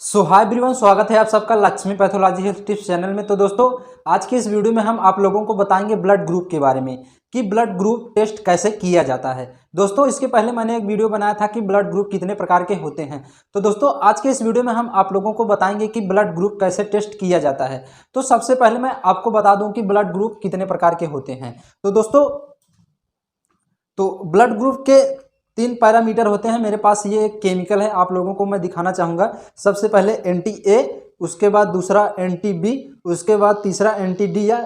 सो hi everyone, स्वागत है आप सबका Lakshmi pathology health tips channel में। तो दोस्तों, आज की इस वीडियो में हम आप लोगों को बताएंगे ब्लड ग्रुप के बारे में कि ब्लड ग्रुप टेस्ट कैसे किया जाता है। दोस्तों, इसके पहले मैंने एक वीडियो बनाया था कि ब्लड ग्रुप कितने प्रकार के होते हैं। तो दोस्तों, आज के इस वीडियो में हम आप लोगों को बताएंगे कि ब्लड ग्रुप कैसे टेस्ट किया जाता है। तो सबसे पहले मैं आपको बता दूं कि ब्लड ग्रुप कितने प्रकार के होते हैं। तो दोस्तों, ब्लड ग्रुप के 3 पैरामीटर होते हैं। मेरे पास ये एक केमिकल है, आप लोगों को मैं दिखाना चाहूँगा। सबसे पहले एंटी ए, उसके बाद दूसरा एंटी बी, उसके बाद तीसरा एंटी डी। या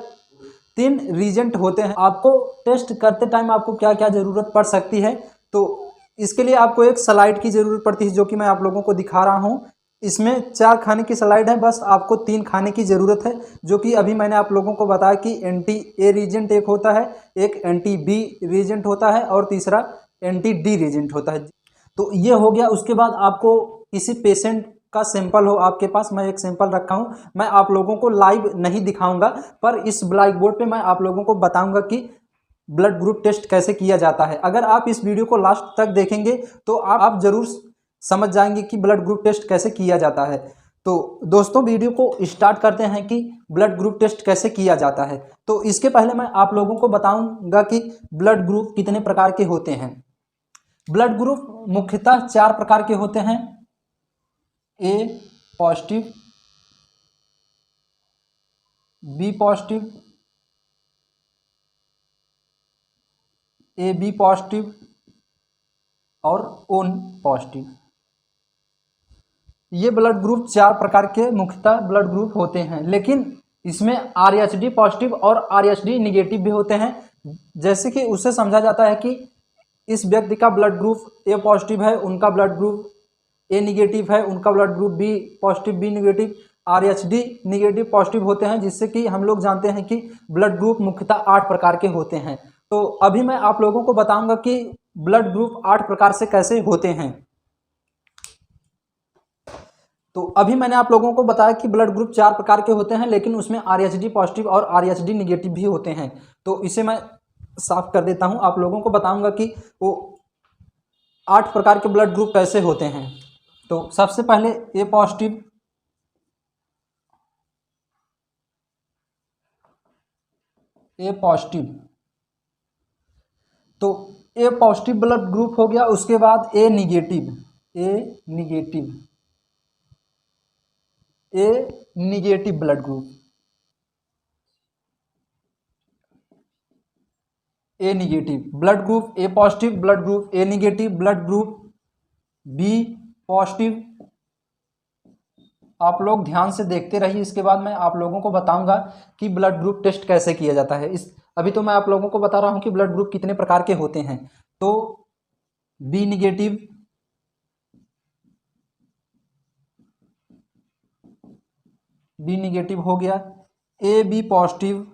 3 रीजेंट होते हैं। आपको टेस्ट करते टाइम आपको क्या क्या ज़रूरत पड़ सकती है, तो इसके लिए आपको एक स्लाइड की ज़रूरत पड़ती है, जो कि मैं आप लोगों को दिखा रहा हूँ। इसमें 4 खाने की स्लाइड है, बस आपको 3 खाने की ज़रूरत है, जो कि अभी मैंने आप लोगों को बताया कि एंटी ए रीजेंट एक होता है, एक एंटी बी रीजेंट होता है और तीसरा एंटी डी रीजेंट होता है। तो ये हो गया। उसके बाद आपको किसी पेशेंट का सैंपल हो आपके पास, मैं एक सैंपल रखा हूँ। मैं आप लोगों को लाइव नहीं दिखाऊंगा, पर इस ब्लैक बोर्ड पे मैं आप लोगों को बताऊंगा कि ब्लड ग्रुप टेस्ट कैसे किया जाता है। अगर आप इस वीडियो को लास्ट तक देखेंगे तो आप जरूर समझ जाएंगे कि ब्लड ग्रुप टेस्ट कैसे किया जाता है। तो दोस्तों, वीडियो को स्टार्ट करते हैं कि ब्लड ग्रुप टेस्ट कैसे किया जाता है। तो इसके पहले मैं आप लोगों को बताऊंगा कि ब्लड ग्रुप कितने प्रकार के होते हैं। ब्लड ग्रुप मुख्यतः 4 प्रकार के होते हैं। A positive, B positive, A B positive और ओ पॉजिटिव। ये ब्लड ग्रुप 4 प्रकार के मुख्यतः ब्लड ग्रुप होते हैं, लेकिन इसमें आरएचडी पॉजिटिव और आरएचडी निगेटिव भी होते हैं। जैसे कि उससे समझा जाता है कि इस व्यक्ति का ब्लड ग्रुप ए पॉजिटिव है, उनका ब्लड ग्रुप ए निगेटिव है, उनका blood group B positive B negative, RhD negative positive होते हैं। जिससे कि हम लोग जानते हैं कि ब्लड ग्रुप मुख्यतः 8 प्रकार के होते हैं। तो अभी मैं आप लोगों को बताऊंगा कि ब्लड ग्रुप 8 प्रकार से कैसे होते हैं। तो अभी मैंने आप लोगों को बताया कि ब्लड ग्रुप 4 प्रकार के होते हैं, लेकिन उसमें आरएचडी पॉजिटिव और आरएचडी निगेटिव भी होते हैं। तो इसे मैं साफ कर देता हूं, आप लोगों को बताऊंगा कि वो 8 प्रकार के ब्लड ग्रुप कैसे होते हैं। तो सबसे पहले ए पॉजिटिव। ए पॉजिटिव, तो ए पॉजिटिव ब्लड ग्रुप हो गया। उसके बाद A negative, A negative, A negative blood group, A negative blood group, A positive blood group, A negative blood group, B positive. आप लोग ध्यान से देखते रहिए, इसके बाद मैं आप लोगों को बताऊंगा कि ब्लड ग्रुप टेस्ट कैसे किया जाता है। अभी तो मैं आप लोगों को बता रहा हूं कि ब्लड ग्रुप कितने प्रकार के होते हैं। तो बी निगेटिव, बी निगेटिव हो गया। A B positive,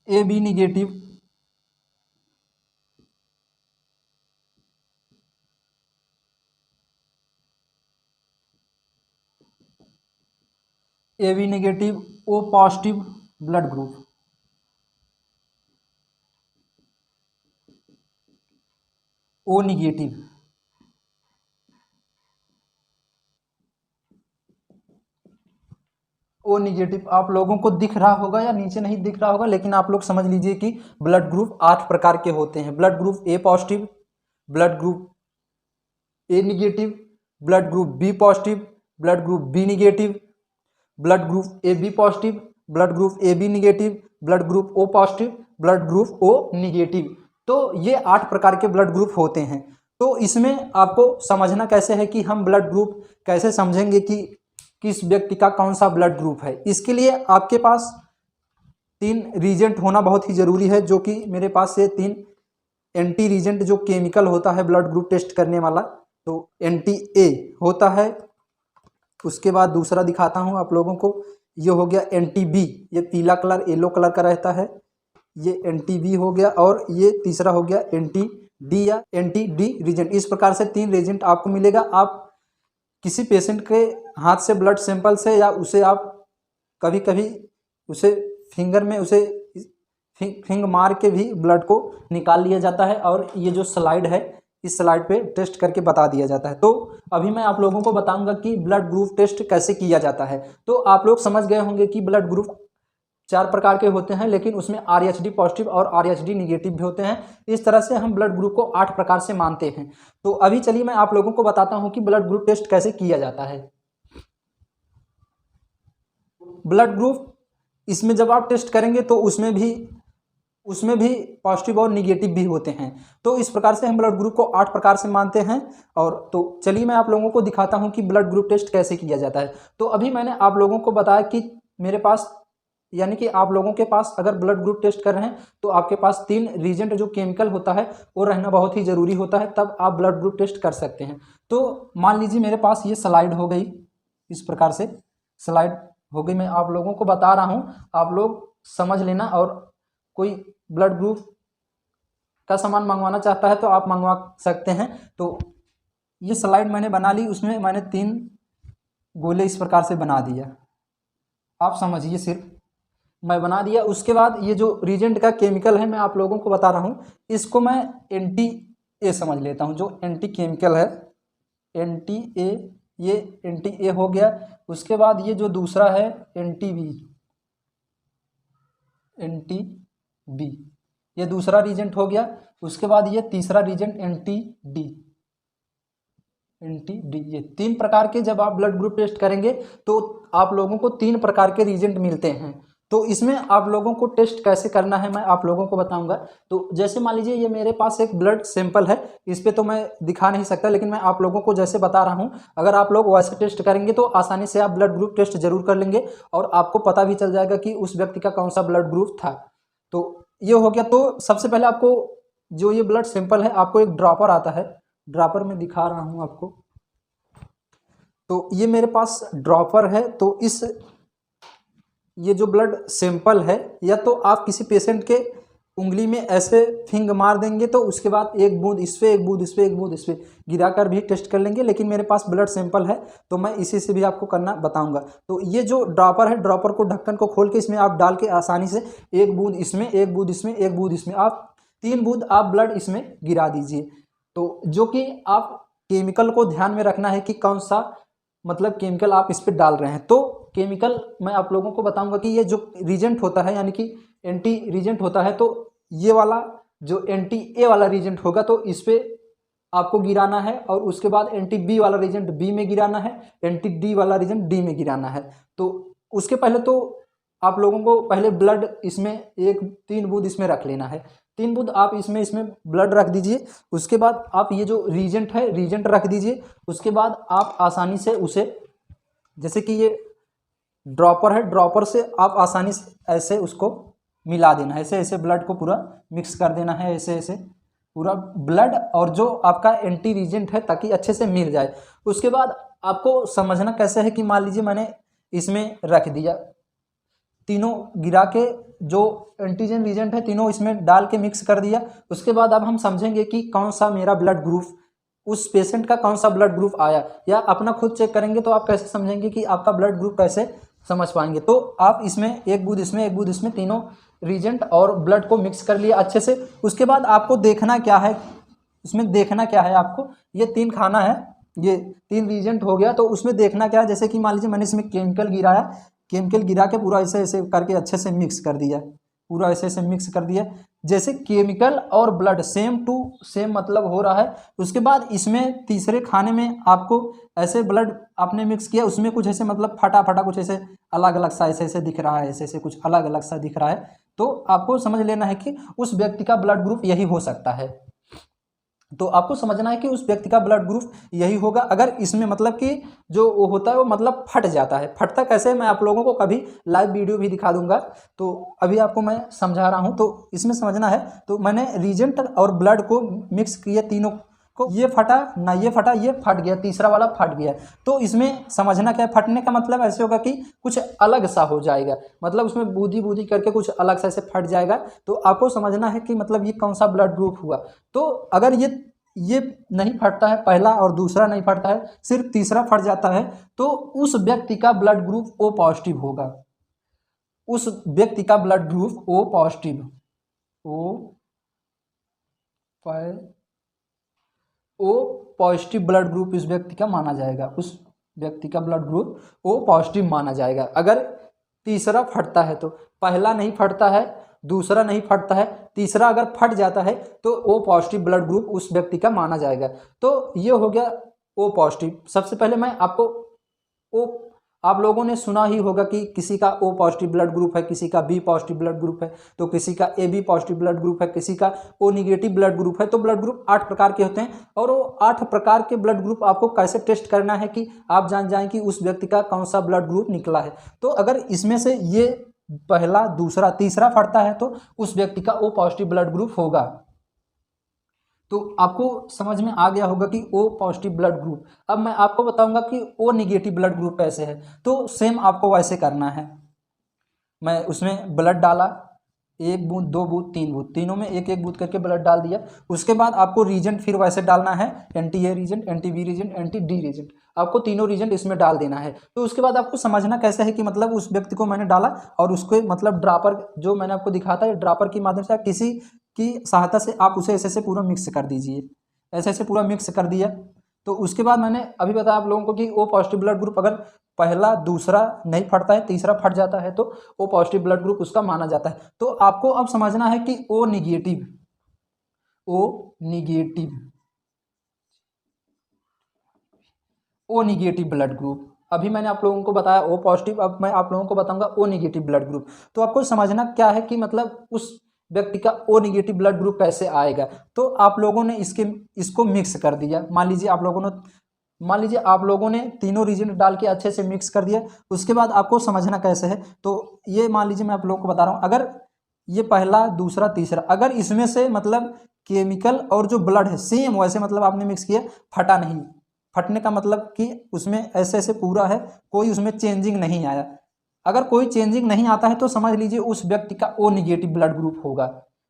A B negative, A B negative, O positive blood group, O negative, O negative. आप लोगों को दिख रहा होगा या नीचे नहीं दिख रहा होगा, लेकिन आप लोग समझ लीजिए कि ब्लड ग्रुप 8 प्रकार के होते हैं। Blood group A positive, blood group A negative, blood group B positive, blood group B negative, blood group A B positive, blood group A B negative, blood group O positive, blood group O negative. तो ये 8 प्रकार के blood group होते हैं। तो इसमें आपको समझना कैसे है कि हम ब्लड ग्रुप कैसे समझेंगे कि किस व्यक्ति का कौन सा ब्लड ग्रुप है। इसके लिए आपके पास 3 रीजेंट होना बहुत ही ज़रूरी है, जो कि मेरे पास ये 3 एंटी रीजेंट जो केमिकल होता है ब्लड ग्रुप टेस्ट करने वाला, तो एंटी ए होता है। उसके बाद दूसरा दिखाता हूँ आप लोगों को, ये हो गया एंटी बी, ये पीला कलर येलो कलर का रहता है, ये एंटी बी हो गया। और ये तीसरा हो गया एंटी डी या एंटी डी रीजेंट। इस प्रकार से 3 रीजेंट आपको मिलेगा। आप किसी पेशेंट के हाथ से ब्लड सैंपल से, या उसे आप कभी कभी उसे फिंग मार के भी ब्लड को निकाल लिया जाता है और ये जो स्लाइड है इस स्लाइड पे टेस्ट करके बता दिया जाता है। तो अभी मैं आप लोगों को बताऊंगा कि ब्लड ग्रुप टेस्ट कैसे किया जाता है। तो आप लोग समझ गए होंगे कि ब्लड ग्रुप 4 प्रकार के होते हैं, लेकिन उसमें आरएचडी पॉजिटिव और आरएचडी निगेटिव भी होते हैं। इस तरह से हम ब्लड ग्रुप को 8 प्रकार से मानते हैं। तो अभी चलिए मैं आप लोगों को बताता हूं कि ब्लड ग्रुप टेस्ट कैसे किया जाता है। ब्लड ग्रुप इसमें जब आप टेस्ट करेंगे तो उसमें भी पॉजिटिव और निगेटिव भी होते हैं। तो इस प्रकार से हम ब्लड ग्रुप को 8 प्रकार से मानते हैं। और तो चलिए मैं आप लोगों को दिखाता हूं कि ब्लड ग्रुप टेस्ट कैसे किया जाता है। तो अभी मैंने आप लोगों को बताया कि मेरे पास यानी कि आप लोगों के पास अगर ब्लड ग्रुप टेस्ट कर रहे हैं तो आपके पास 3 रीजेंट जो केमिकल होता है वो रहना बहुत ही ज़रूरी होता है, तब आप ब्लड ग्रुप टेस्ट कर सकते हैं। तो मान लीजिए मेरे पास ये स्लाइड हो गई, इस प्रकार से स्लाइड हो गई। मैं आप लोगों को बता रहा हूँ, आप लोग समझ लेना। और कोई ब्लड ग्रुप का सामान मंगवाना चाहता है तो आप मंगवा सकते हैं। तो ये स्लाइड मैंने बना ली, उसमें मैंने 3 गोले इस प्रकार से बना दिया। आप समझिए, सिर्फ मैं बना दिया। उसके बाद ये जो रीजेंट का केमिकल है मैं आप लोगों को बता रहा हूँ, इसको मैं NTA समझ लेता हूँ। जो एंटी केमिकल है NTA, ये NTA हो गया। उसके बाद ये जो दूसरा है NTB, ये दूसरा रीजेंट हो गया। उसके बाद ये तीसरा रीजेंट NTD, ये 3 प्रकार के जब आप ब्लड ग्रुप टेस्ट करेंगे तो आप लोगों को 3 प्रकार के रीजेंट मिलते हैं। तो इसमें आप लोगों को टेस्ट कैसे करना है मैं आप लोगों को बताऊंगा। तो जैसे मान लीजिए ये मेरे पास एक ब्लड सैंपल है, इस पे तो मैं दिखा नहीं सकता, लेकिन मैं आप लोगों को जैसे बता रहा हूं, अगर आप लोग वैसे टेस्ट करेंगे तो आसानी से आप ब्लड ग्रुप टेस्ट जरूर कर लेंगे और आपको पता भी चल जाएगा कि उस व्यक्ति का कौन सा ब्लड ग्रुप था। तो ये हो गया। तो सबसे पहले आपको जो ये ब्लड सैंपल है, आपको एक ड्रॉपर आता है, ड्रॉपर में दिखा रहा हूँ आपको। तो ये मेरे पास ड्रॉपर है। तो ये जो ब्लड सैंपल है, या तो आप किसी पेशेंट के उंगली में ऐसे फिंग मार देंगे तो उसके बाद एक बूंद इस पे, एक बूंद इस पे, एक बूंद इस पे गिरा कर भी टेस्ट कर लेंगे। लेकिन मेरे पास ब्लड सैंपल है तो मैं इसी से भी आपको करना बताऊंगा। तो ये जो ड्रॉपर है, ड्रॉपर को ढक्कन को खोल के इसमें आप डाल के आसानी से एक बूंद इसमें, एक बूंद इसमें, एक बूंद इसमें, आप 3 बूंद आप ब्लड इसमें गिरा दीजिए। तो जो कि आप केमिकल को ध्यान में रखना है कि कौन सा मतलब केमिकल आप इस पर डाल रहे हैं। तो केमिकल मैं आप लोगों को बताऊंगा कि ये जो रीजेंट होता है यानी कि एंटी रीजेंट होता है, तो ये वाला जो NTA वाला रीजेंट होगा तो इस पे आपको गिराना है। और उसके बाद NTB वाला रीजेंट B में गिराना है, NTD वाला रीजेंट D में गिराना है। तो उसके पहले तो आप लोगों को पहले ब्लड इसमें 3 बूंद इसमें रख लेना है। 3 बूंद आप इसमें ब्लड रख दीजिए। उसके बाद आप ये जो रीजेंट है, रीजेंट रख दीजिए। उसके बाद आप आसानी से उसे, जैसे कि ये ड्रॉपर है, ड्रॉपर से आप आसानी से ऐसे उसको मिला देना है, ऐसे ऐसे ब्लड को पूरा मिक्स कर देना है, ऐसे ऐसे पूरा ब्लड और जो आपका एंटी रीजेंट है, ताकि अच्छे से मिल जाए। उसके बाद आपको समझना कैसे है कि मान लीजिए मैंने इसमें रख दिया, तीनों गिरा के जो एंटीजन रीजेंट है तीनों इसमें डाल के मिक्स कर दिया। उसके बाद अब हम समझेंगे कि कौन सा मेरा ब्लड ग्रुप, उस पेशेंट का कौन सा ब्लड ग्रुप आया, या अपना खुद चेक करेंगे तो आप कैसे समझेंगे कि आपका ब्लड ग्रुप कैसे समझ पाएंगे। तो आप इसमें एक बूंद इसमें, एक बूंद इसमें, तीनों रीजेंट और ब्लड को मिक्स कर लिया अच्छे से। उसके बाद आपको देखना क्या है, इसमें देखना क्या है आपको, ये 3 खाना है, ये 3 रीजेंट हो गया। तो उसमें देखना क्या है, जैसे कि मान लीजिए मैंने इसमें केमिकल गिराया, केमिकल गिरा के पूरा ऐसे ऐसे करके अच्छे से मिक्स कर दिया, पूरा ऐसे ऐसे मिक्स कर दिया। जैसे केमिकल और ब्लड सेम टू सेम मतलब हो रहा है। उसके बाद इसमें तीसरे खाने में आपको ऐसे ब्लड आपने मिक्स किया, उसमें कुछ ऐसे मतलब फटा फटा कुछ ऐसे अलग अलग सा ऐसे ऐसे दिख रहा है, ऐसे ऐसे कुछ अलग अलग सा दिख रहा है। तो आपको समझ लेना है कि उस व्यक्ति का ब्लड ग्रुप यही हो सकता है। तो आपको समझना है कि उस व्यक्ति का ब्लड ग्रुप यही होगा। अगर इसमें मतलब कि जो वो होता है वो मतलब फट जाता है, फटता कैसे मैं आप लोगों को कभी लाइव वीडियो भी दिखा दूंगा। तो अभी आपको मैं समझा रहा हूं, तो इसमें समझना है। तो मैंने रीजेंट और ब्लड को मिक्स किया तीनों को, ये फटा ना, ये फटा, ये फट गया, तीसरा वाला फट गया। तो इसमें समझना क्या है, फटने का मतलब ऐसे होगा कि कुछ अलग सा हो जाएगा, मतलब उसमें बूंदी बूंदी करके कुछ अलग सा ऐसे फट जाएगा। तो आपको समझना है कि मतलब ये कौन सा ब्लड ग्रुप हुआ। तो अगर ये नहीं फटता है, पहला और दूसरा नहीं फटता है, सिर्फ तीसरा फट जाता है, तो उस व्यक्ति का ब्लड ग्रुप O पॉजिटिव होगा, उस व्यक्ति का blood group O positive. O positive blood group इस व्यक्ति का माना जाएगा, उस व्यक्ति का ब्लड ग्रुप ओ पॉजिटिव माना जाएगा। अगर तीसरा फटता है तो, पहला नहीं फटता है, दूसरा नहीं फटता है, तीसरा अगर फट जाता है तो ओ पॉजिटिव ब्लड ग्रुप उस व्यक्ति का माना जाएगा। तो ये हो गया ओ पॉजिटिव। सबसे पहले मैं आपको ओ, आप लोगों ने सुना ही होगा कि किसी का ओ पॉजिटिव ब्लड ग्रुप है, किसी का बी पॉजिटिव ब्लड ग्रुप है, तो किसी का A B positive blood group है, किसी का ओ निगेटिव ब्लड ग्रुप है। तो ब्लड ग्रुप 8 प्रकार के होते हैं और वो 8 प्रकार के ब्लड ग्रुप आपको कैसे टेस्ट करना है कि आप जान जाएं कि उस व्यक्ति का कौन सा ब्लड ग्रुप निकला है। तो अगर इसमें से ये पहला, दूसरा, तीसरा फटता है तो उस व्यक्ति का ओ पॉजिटिव ब्लड ग्रुप होगा। तो आपको समझ में आ गया होगा कि ओ पॉजिटिव ब्लड ग्रुप। अब मैं आपको बताऊंगा कि ओ निगेटिव ब्लड ग्रुप कैसे है। तो सेम आपको वैसे करना है। मैं उसमें ब्लड डाला, 1 बूंद, 2 बूंद, 3 बूंद, तीनों में 1-1 बूंद करके ब्लड डाल दिया। उसके बाद आपको रीजेंट फिर वैसे डालना है, anti A reagent, anti B reagent, anti D reagent, आपको तीनों रीजेंट इसमें डाल देना है। तो उसके बाद आपको समझना कैसे है कि मतलब उस व्यक्ति को मैंने डाला और उसको मतलब ड्रॉपर जो मैंने आपको दिखाया था, ड्रॉपर की माध्यम से किसी की सहायता से आप उसे ऐसे पूरा मिक्स कर दीजिए, ऐसे पूरा मिक्स कर दिया। तो उसके बाद मैंने अभी बताया आप लोगों को कि ओ पॉजिटिव ब्लड ग्रुप अगर पहला, दूसरा नहीं फटता है, तीसरा फट जाता है तो ओ पॉजिटिव ब्लड ग्रुप उसका माना जाता है। तो आपको अब समझना है कि ओ निगेटिव ब्लड ग्रुप, अभी मैंने आप लोगों को बताया ओ पॉजिटिव, अब मैं आप लोगों को बताऊंगा ओ निगेटिव ब्लड ग्रुप। तो आपको समझना क्या है कि मतलब उस व्यक्ति का ओ निगेटिव ब्लड ग्रुप कैसे आएगा। तो आप लोगों ने इसको मिक्स कर दिया। मान लीजिए आप लोगों ने तीनों रीजन डाल के अच्छे से मिक्स कर दिया। उसके बाद आपको समझना कैसे है, तो ये मान लीजिए मैं आप लोगों को बता रहा हूँ, अगर ये पहला, दूसरा, तीसरा, अगर इसमें से मतलब केमिकल और जो ब्लड है सेम वैसे मतलब आपने मिक्स किया, फटा नहीं, फटने का मतलब कि उसमें ऐसे पूरा है, कोई उसमें चेंजिंग नहीं आया। अगर कोई चेंजिंग नहीं आता है तो समझ लीजिए उस व्यक्ति का ओ निगेटिव ब्लड ग्रुप होगा।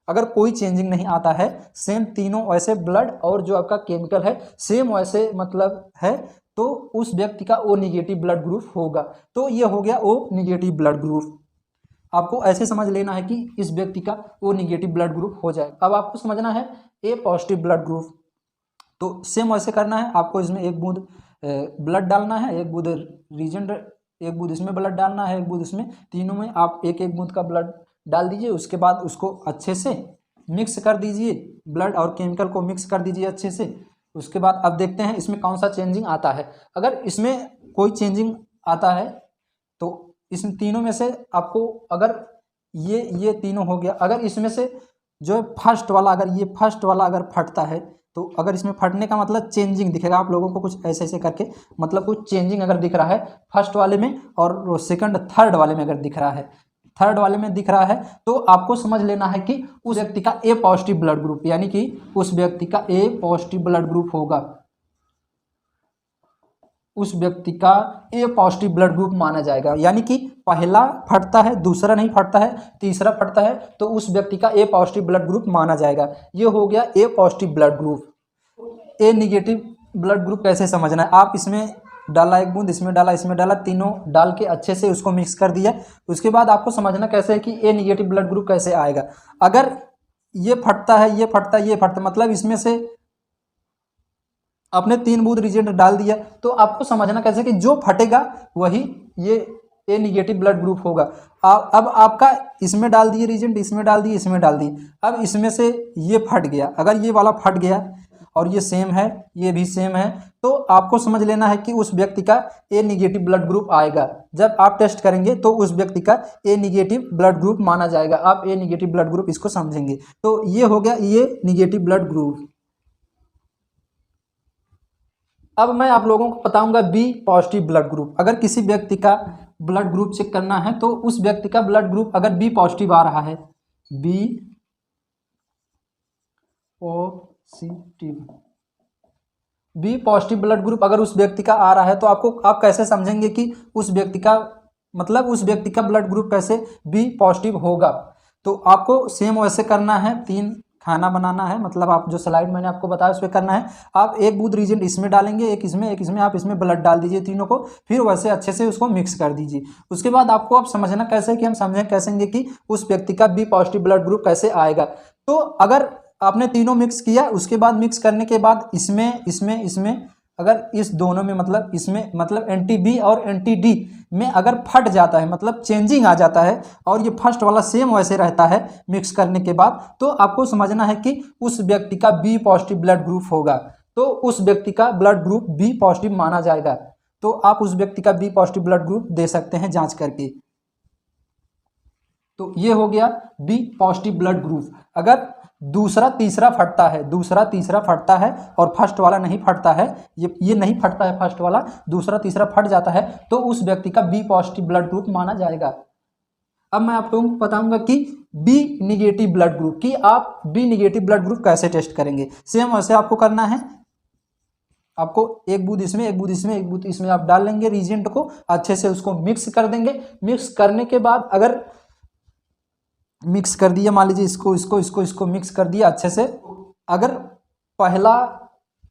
अगर कोई चेंजिंग नहीं आता है, सेम तीनों वैसे ब्लड और जो आपका केमिकल है सेम वैसे मतलब है, तो उस व्यक्ति का ओ निगेटिव ब्लड ग्रुप होगा। तो ये हो गया ओ निगेटिव ब्लड ग्रुप। आपको ऐसे समझ लेना है कि इस व्यक्ति का ओ निगेटिव ब्लड ग्रुप हो जाए। अब आपको समझना है ए पॉजिटिव ब्लड ग्रुप। तो सेम वैसे करना है, आपको इसमें 1 बूंद ब्लड डालना है, 1 बूंद रीजेंट, 1 बूंद इसमें ब्लड डालना है, 1 बूंद इसमें, तीनों में आप 1-1 बूंद का ब्लड डाल दीजिए। उसके बाद उसको अच्छे से मिक्स कर दीजिए, ब्लड और केमिकल को मिक्स कर दीजिए अच्छे से। उसके बाद अब देखते हैं इसमें कौन सा चेंजिंग आता है। अगर इसमें कोई चेंजिंग आता है तो इस तीनों में से आपको, अगर ये तीनों हो गया, अगर इसमें से जो फर्स्ट वाला, अगर ये फर्स्ट वाला अगर फटता है तो अगर इसमें फटने का मतलब चेंजिंग दिखेगा आप लोगों को कुछ ऐसे करके, मतलब कुछ चेंजिंग अगर दिख रहा है फर्स्ट वाले में और सेकंड, थर्ड वाले में अगर दिख रहा है, थर्ड वाले में दिख रहा है, तो आपको समझ लेना है कि उस व्यक्ति का ए पॉजिटिव ब्लड ग्रुप, यानी कि उस व्यक्ति का ए पॉजिटिव ब्लड ग्रुप होगा, उस व्यक्ति का ए पॉजिटिव ब्लड ग्रुप माना जाएगा। यानी कि पहला फटता है, दूसरा नहीं फटता है, तीसरा फटता है, तो उस व्यक्ति का ए पॉजिटिव ब्लड ग्रुप माना जाएगा। ये हो गया ए positive blood group. A negative blood group कैसे समझना है, आप इसमें डाला 1 बूंद, इसमें डाला, तीनों डाल के अच्छे से उसको मिक्स कर दिया। उसके बाद आपको समझना कैसे है कि ए निगेटिव ब्लड ग्रुप कैसे आएगा। अगर ये फटता है, ये फटता है, ये फटता, मतलब इसमें से आपने 3 बूंद रिजेंट डाल दिया, तो आपको समझना कैसे कि जो फटेगा वही ये ए निगेटिव ब्लड ग्रुप होगा। अब आपका इसमें डाल दिए रिजेंट, इसमें डाल दिए, इसमें डाल दिए, अब इसमें से ये फट गया, अगर ये वाला फट गया और ये सेम है, ये भी सेम है, तो आपको समझ लेना है कि उस व्यक्ति का ए निगेटिव ब्लड ग्रुप आएगा। जब आप टेस्ट करेंगे तो उस व्यक्ति का ए निगेटिव ब्लड ग्रुप माना जाएगा। आप ए निगेटिव ब्लड ग्रुप इसको समझेंगे। तो ये हो गया ये निगेटिव ब्लड ग्रुप। अब मैं आप लोगों को बताऊंगा बी पॉजिटिव ब्लड ग्रुप। अगर किसी व्यक्ति का ब्लड ग्रुप चेक करना है तो उस व्यक्ति का ब्लड ग्रुप अगर बी पॉजिटिव आ रहा है, बी पॉजिटिव ब्लड ग्रुप अगर उस व्यक्ति का आ रहा है, तो आप कैसे समझेंगे कि उस व्यक्ति का मतलब उस व्यक्ति का ब्लड ग्रुप कैसे बी पॉजिटिव होगा। तो आपको सेम वैसे करना है, 3 खाना बनाना है, मतलब आप जो स्लाइड मैंने आपको बताया उस पर करना है। आप एक बूंद रिएजेंट इसमें डालेंगे, एक इसमें, आप इसमें ब्लड डाल दीजिए तीनों को, फिर वैसे अच्छे से उसको मिक्स कर दीजिए। उसके बाद आपको अब समझना कैसे कि हम समझें कैसेंगे कि उस व्यक्ति का बी पॉजिटिव ब्लड ग्रुप कैसे आएगा। तो अगर आपने तीनों मिक्स किया, उसके बाद मिक्स करने के बाद इसमें अगर इस दोनों में मतलब इसमें मतलब एंटी बी और एंटी डी में अगर फट जाता है, मतलब चेंजिंग आ जाता है और ये फर्स्ट वाला सेम वैसे रहता है मिक्स करने के बाद, तो आपको समझना है कि उस व्यक्ति का बी पॉजिटिव ब्लड ग्रुप होगा। तो उस व्यक्ति का ब्लड ग्रुप बी पॉजिटिव माना जाएगा। तो आप उस व्यक्ति का बी पॉजिटिव ब्लड ग्रुप दे सकते हैं जांच करके। तो ये हो गया बी पॉजिटिव ब्लड ग्रुप। अगर दूसरा तीसरा फटता है और फर्स्ट वाला नहीं फटता है, ये नहीं फटता है फर्स्ट वाला, दूसरा तीसरा फट जाता है, तो उस व्यक्ति का बी पॉजिटिव ब्लड ग्रुप माना जाएगा। अब मैं आप लोगों को बताऊंगा कि बी निगेटिव ब्लड ग्रुप, कि आप बी निगेटिव ब्लड ग्रुप कैसे टेस्ट करेंगे। सेम वैसे आपको करना है, आपको एक बूंद इसमें, एक बूंद इसमें आप डाल लेंगे रिएजेंट को, अच्छे से उसको मिक्स कर देंगे। मिक्स करने के बाद अगर मिक्स कर दिया, मान लीजिए इसको मिक्स कर दिया अच्छे से, अगर पहला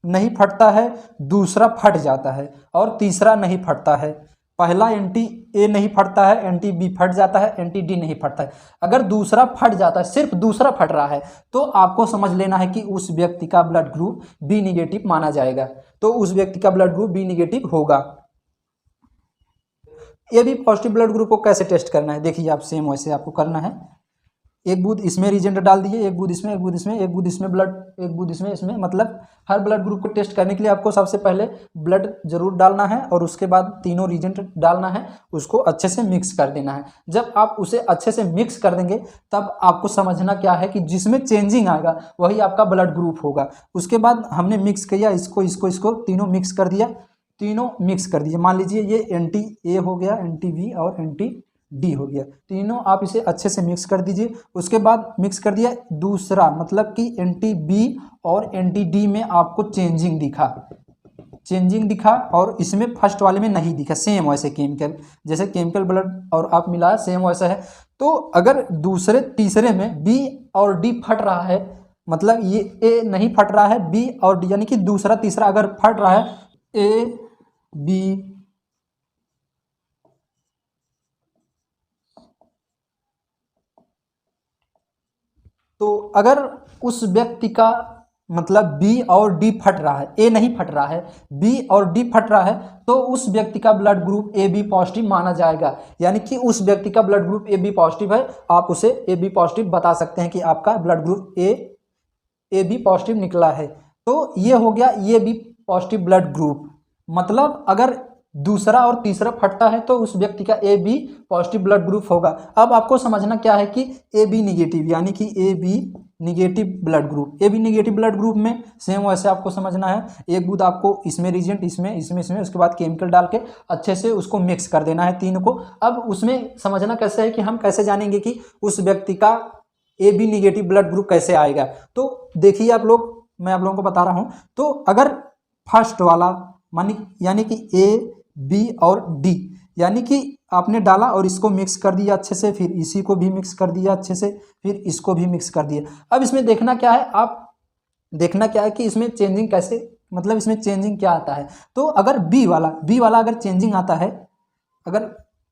नहीं फटता है, दूसरा फट जाता है और तीसरा नहीं फटता है, पहला एंटी ए नहीं फटता है, एंटी बी फट जाता है, एंटी डी नहीं फटता है, अगर दूसरा फट जाता है, सिर्फ दूसरा फट रहा है, तो आपको समझ लेना है कि उस व्यक्ति का ब्लड ग्रुप बी निगेटिव माना जाएगा। तो उस व्यक्ति का ब्लड ग्रुप बी निगेटिव होगा। A B positive blood group को कैसे टेस्ट करना है, देखिए आप सेम वैसे आपको करना है। एक बूंद इसमें रिएजेंट डाल दिए, एक बूंद इसमें, एक बूंद इसमें ब्लड, एक बूंद इसमें, मतलब हर ब्लड ग्रुप को टेस्ट करने के लिए आपको सबसे पहले ब्लड जरूर डालना है और उसके बाद तीनों रिएजेंट डालना है, उसको अच्छे से मिक्स कर देना है। जब आप उसे अच्छे से मिक्स कर देंगे तब आपको समझना क्या है कि जिसमें चेंजिंग आएगा वही आपका ब्लड ग्रुप होगा। उसके बाद हमने मिक्स किया, इसको तीनों मिक्स कर दिया, तीनों मिक्स कर दिए। मान लीजिए ये एंटी ए हो गया, एंटी बी और एंटी डी हो गया, तीनों आप इसे अच्छे से मिक्स कर दीजिए। उसके बाद मिक्स कर दिया, दूसरा मतलब कि एंटी बी और एंटी डी में आपको चेंजिंग दिखा और इसमें फर्स्ट वाले में नहीं दिखा। सेम वैसे केमिकल, जैसे केमिकल ब्लड और आप मिलाया सेम वैसा है। तो अगर दूसरे तीसरे में बी और डी फट रहा है, मतलब ये ए नहीं फट रहा है, बी और डी, यानी कि दूसरा तीसरा अगर फट रहा है, ए बी तो अगर उस व्यक्ति का मतलब बी और डी फट रहा है, ए नहीं फट रहा है, बी और डी फट रहा है, तो उस व्यक्ति का blood group A B positive माना जाएगा। यानी कि उस व्यक्ति का blood group A B positive है, आप उसे ए बी पॉजिटिव बता सकते हैं कि आपका blood group A B positive निकला है। तो ये हो गया A B positive blood group. मतलब अगर दूसरा और तीसरा फटता है तो उस व्यक्ति का A B positive blood group होगा। अब आपको समझना क्या है कि ए बी निगेटिव, यानी कि A B negative blood group, A B negative blood group में सेम वैसे आपको समझना है। एक बूंद आपको इसमें रिएजेंट, इसमें, उसके बाद केमिकल डाल के अच्छे से उसको मिक्स कर देना है तीन को। अब उसमें समझना कैसे है कि हम कैसे जानेंगे कि उस व्यक्ति का A B negative blood group कैसे आएगा। तो देखिए आप लोग, मैं आप लोगों को बता रहा हूँ। तो अगर फर्स्ट वाला यानी कि ए बी और डी, यानी कि आपने डाला और इसको मिक्स कर दिया अच्छे से, फिर इसी को भी मिक्स कर दिया अच्छे से, फिर इसको भी मिक्स कर दिया। अब इसमें देखना क्या है, आप देखना क्या है कि इसमें चेंजिंग कैसे, मतलब इसमें चेंजिंग क्या आता है। तो अगर बी वाला अगर चेंजिंग आता है, अगर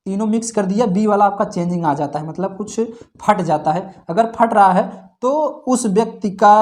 तीनों मिक्स कर दिया, बी वाला आपका चेंजिंग आ जाता है, मतलब कुछ फट जाता है। अगर फट रहा है तो उस व्यक्ति का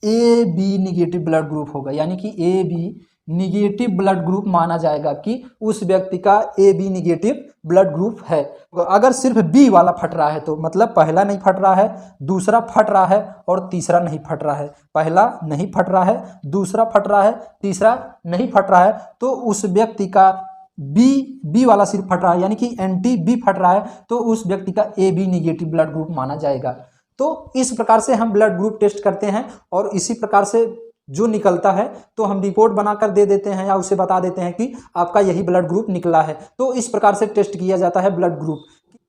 A B negative blood group होगा, यानी कि A B negative blood group माना जाएगा कि उस व्यक्ति का A B negative blood group है। अगर सिर्फ बी वाला फट रहा है तो मतलब पहला नहीं फट रहा है, दूसरा फट रहा है और तीसरा नहीं फट रहा है, पहला नहीं फट रहा है, दूसरा फट रहा है, तीसरा नहीं फट रहा है, तो उस व्यक्ति का बी वाला सिर्फ फट रहा है, यानी कि एंटी बी फट रहा है, तो उस व्यक्ति का A B negative blood group माना जाएगा। तो इस प्रकार से हम ब्लड ग्रुप टेस्ट करते हैं और इसी प्रकार से जो निकलता है तो हम रिपोर्ट बनाकर दे देते हैं या उसे बता देते हैं कि आपका यही ब्लड ग्रुप निकला है। तो इस प्रकार से टेस्ट किया जाता है ब्लड ग्रुप।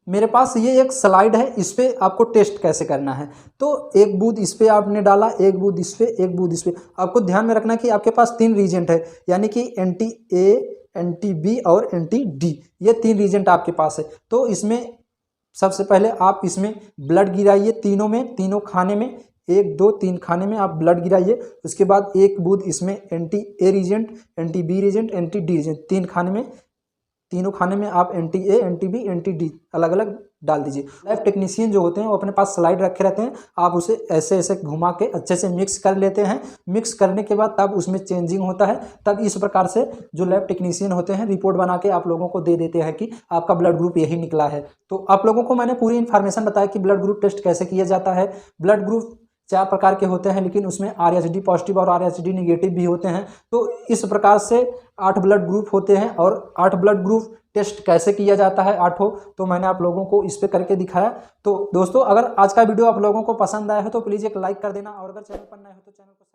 मेरे पास ये एक स्लाइड है, इस पर आपको टेस्ट कैसे करना है। तो एक बूंद इस पर आपने डाला, एक बूंद इस पर, एक बूंद इस पर। आपको ध्यान में रखना है कि आपके पास 3 रीजेंट है, यानी कि एंटी ए, एंटी बी और एंटी डी, ये 3 रीजेंट आपके पास है। तो इसमें सबसे पहले आप इसमें ब्लड गिराइए तीनों में, तीनों खाने में 1 2 3 खाने में आप ब्लड गिराइए। उसके बाद 1 बूंद इसमें anti A reagent, anti B reagent, anti D reagent, तीनों खाने में आप anti A, anti B, anti D अलग अलग डाल दीजिए। लैब टेक्नीशियन जो होते हैं वो अपने पास स्लाइड रखे रहते हैं, आप उसे ऐसे ऐसे घुमा के अच्छे से मिक्स कर लेते हैं। मिक्स करने के बाद तब उसमें चेंजिंग होता है, तब इस प्रकार से जो लैब टेक्नीशियन होते हैं रिपोर्ट बना के आप लोगों को दे देते हैं कि आपका ब्लड ग्रुप यही निकला है। तो आप लोगों को मैंने पूरी इन्फॉर्मेशन बताया कि ब्लड ग्रुप टेस्ट कैसे किया जाता है। ब्लड ग्रुप 4 प्रकार के होते हैं, लेकिन उसमें आरएचडी पॉजिटिव और आरएचडी निगेटिव भी होते हैं। तो इस प्रकार से 8 ब्लड ग्रुप होते हैं और 8 ब्लड ग्रुप टेस्ट कैसे किया जाता है 8, तो मैंने आप लोगों को इस पे करके दिखाया। तो दोस्तों, अगर आज का वीडियो आप लोगों को पसंद आया है तो प्लीज़ एक लाइक कर देना, और अगर चैनल पर नए हो तो चैनल को